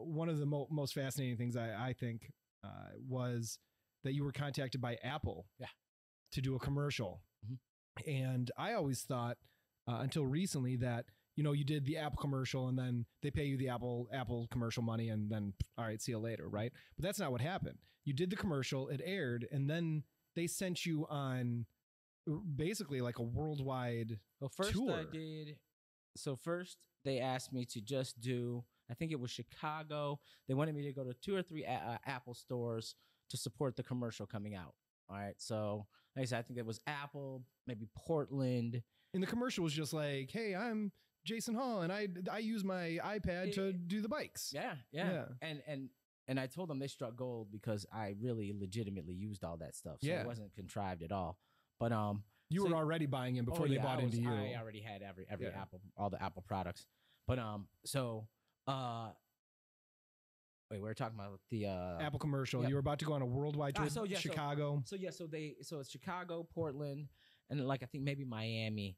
one of the most fascinating things I think was that you were contacted by Apple to do a commercial. Mm-hmm. And I always thought until recently that, you know, you did the Apple commercial and then they pay you the Apple commercial money and then, all right, see you later. Right. But that's not what happened. You did the commercial, it aired, and then they sent you on basically like a worldwide tour. First they asked me to just do, I think it was Chicago. They wanted me to go to 2 or 3 Apple stores to support the commercial coming out. All right. So like I said, I think it was Apple, maybe Portland. And the commercial was just like, hey, I'm Jason Hall and I use my iPad to do the bikes. Yeah. And I told them they struck gold because I really legitimately used all that stuff. So it wasn't contrived at all. But you were already buying in before they bought into you. I already had every Apple, all the Apple products. But wait, we were talking about the Apple commercial. You were about to go on a worldwide tour. Chicago. So it's Chicago, Portland, and like I think maybe Miami.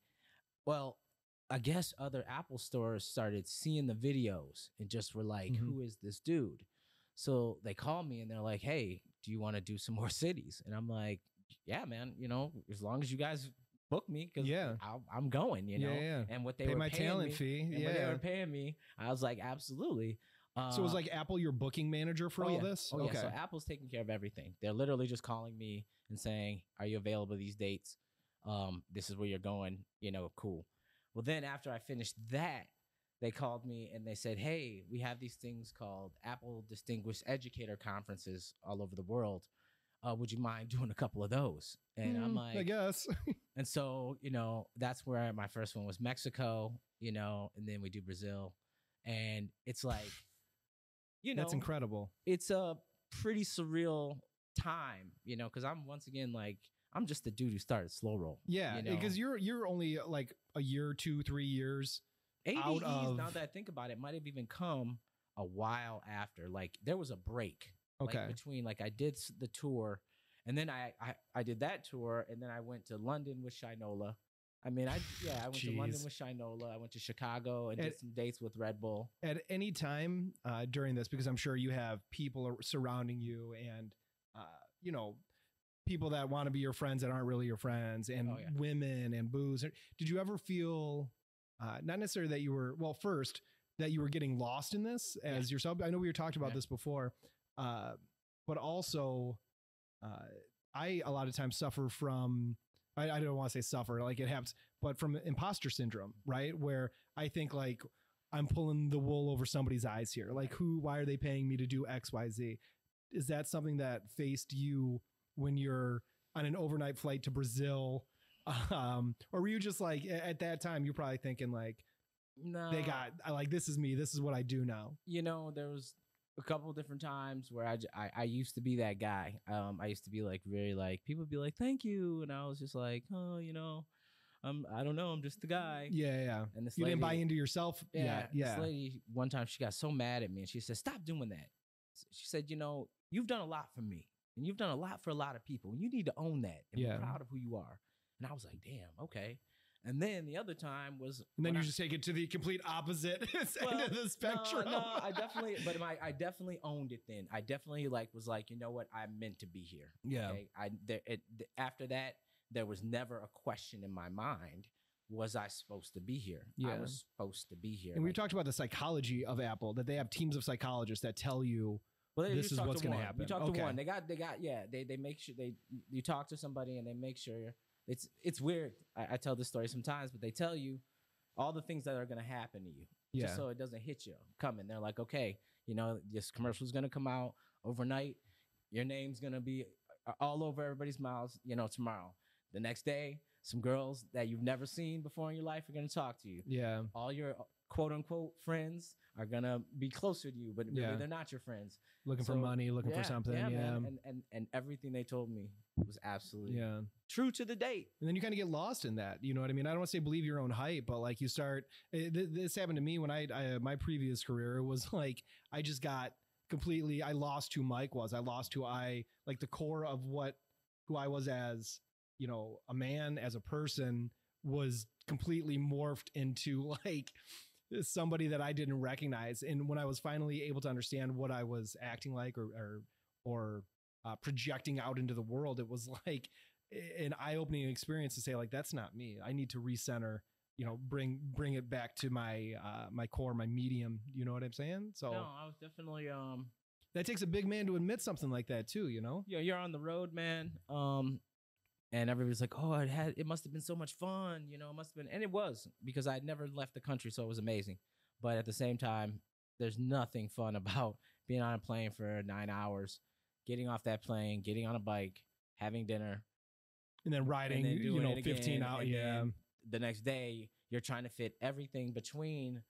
Well, I guess other Apple stores started seeing the videos and just were like, who is this dude? So they called me and they're like, hey, do you want to do some more cities? And I'm like, yeah, man, you know, as long as you guys book me, because I'm going, you know. Yeah. And what they pay were my paying talent me, fee. And what they were paying me, I was like, absolutely. So it was like Apple, your booking manager for all this? Okay. Yeah. So Apple's taking care of everything. They're literally just calling me and saying, are you available these dates? This is where you're going, you know, cool. Well, then after I finished that, they called me and they said, hey, we have these things called Apple Distinguished Educator Conferences all over the world. Would you mind doing a couple of those? And I'm like, I guess. And so, you know, that's where my first one was Mexico, you know, and then we do Brazil. And it's like, you know, that's incredible. It's a pretty surreal time, you know, because I'm once again like, I'm just the dude who started Slow Roll. Yeah, because you're only like a year, 2, 3 years out of. Now that I think about it, might have even come a while after. Like there was a break. Okay. Like, between like I did the tour, and then I did that tour, and then I went to London with Shinola. I mean, I went to London with Shinola. I went to Chicago and did some dates with Red Bull. At any time during this, because I'm sure you have people surrounding you, and you know, people that want to be your friends that aren't really your friends, and women and booze. Did you ever feel not necessarily that you were first that you were getting lost in this as yourself? I know we were talking about this before. But also, I a lot of times suffer from, I don't want to say suffer, like it happens, but from imposter syndrome, right? Where I think like I'm pulling the wool over somebody's eyes here. Like why are they paying me to do X, Y, Z? Is that something that faced you when you're on an overnight flight to Brazil? Or were you just like, at that time, you're probably thinking like, no, this is me. This is what I do now. You know, there was a couple of different times where I used to be that guy. I used to be like very like people would be like thank you, and I was just like, oh, you know, I don't know, I'm just the guy. Yeah. And this you lady, didn't buy into yourself. Yeah. This lady one time she got so mad at me and she said, stop doing that. She said, you know, you've done a lot for me and you've done a lot for a lot of people. You need to own that and be proud of who you are. And I was like, damn, okay. And then the other time was, and then you just take it to the complete opposite end of the spectrum. No, I definitely owned it. Then I definitely was like, you know what, I'm meant to be here. Yeah. Okay? After that, there was never a question in my mind. Was I supposed to be here? Yeah. I was supposed to be here. And we talked about the psychology of Apple, that they have teams of psychologists that tell you this is what's going to happen. You talk to one. They make sure you talk to somebody and they make sure. It's weird. I tell this story sometimes, but they tell you all the things that are going to happen to you, just so it doesn't hit you coming. They're like, okay, you know, this commercial is going to come out overnight. Your name's going to be all over everybody's mouths, you know, tomorrow. The next day, some girls that you've never seen before in your life are going to talk to you. Yeah. All your quote unquote friends are going to be closer to you, but really they're not your friends. Looking for money, looking for something. Yeah. Man. And everything they told me was absolutely true to the date. And then you kind of get lost in that. You know what I mean? I don't want to say believe your own hype, but like you start, this happened to me when I my previous career. It was like, I just got completely, I lost who Mike was. I lost who like the core of who I was as, you know, a man, as a person, was completely morphed into like, somebody that I didn't recognize. And when I was finally able to understand what I was acting like or projecting out into the world, it was like an eye-opening experience to say, like, that's not me. I need to recenter, bring it back to my my core, my medium. You know what I'm saying? So no, I was definitely that takes a big man to admit something like that too, Yeah, you're on the road, man. And everybody's like, "Oh, it must have been so much fun, it must have been," and it was because I'd never left the country, so it was amazing. But at the same time, there's nothing fun about being on a plane for 9 hours, getting off that plane, getting on a bike, having dinner, and then riding, and then doing 15 out. Yeah. The next day, you're trying to fit everything between,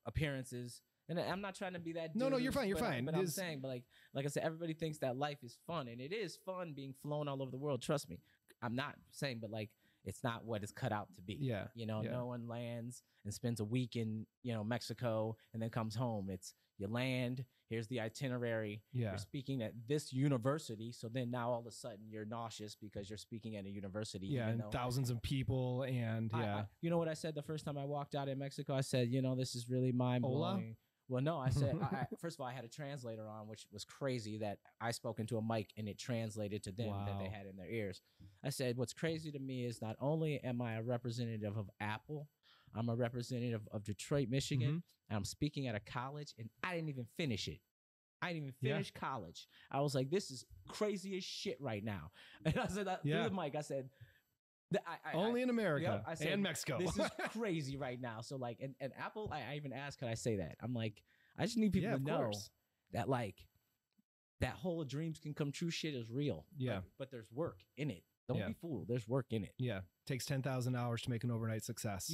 appearances. And I'm not trying to be that dude. No, you're fine. You're fine. But I'm saying, like I said, everybody thinks that life is fun, and it is fun being flown all over the world. Trust me. I'm not saying, but like, it's not what it's cut out to be. Yeah. No one lands and spends a week in, Mexico and then comes home. It's you land, here's the itinerary. Yeah. You're speaking at this university. So then now all of a sudden you're nauseous because you're speaking at a university. Yeah. And thousands of people. And you know what I said the first time I walked out in Mexico? I said, this is really mind blowing. Well, no, I said, first of all, I had a translator on, which was crazy that I spoke into a mic and it translated to them that they had in their ears. I said, what's crazy to me is not only am I a representative of Apple, I'm a representative of Detroit, Michigan, and I'm speaking at a college, and I didn't even finish it. I didn't even finish college. I was like, this is crazy as shit right now. And I said, through the mic, I said, only in America I said, and Mexico. This is crazy right now. So like, and Apple, I even asked, could I say that? I'm like, I just need people to know that like that whole dreams can come true shit is real. Yeah. But there's work in it. Don't be fooled. There's work in it. Yeah. Takes 10,000 hours to make an overnight success.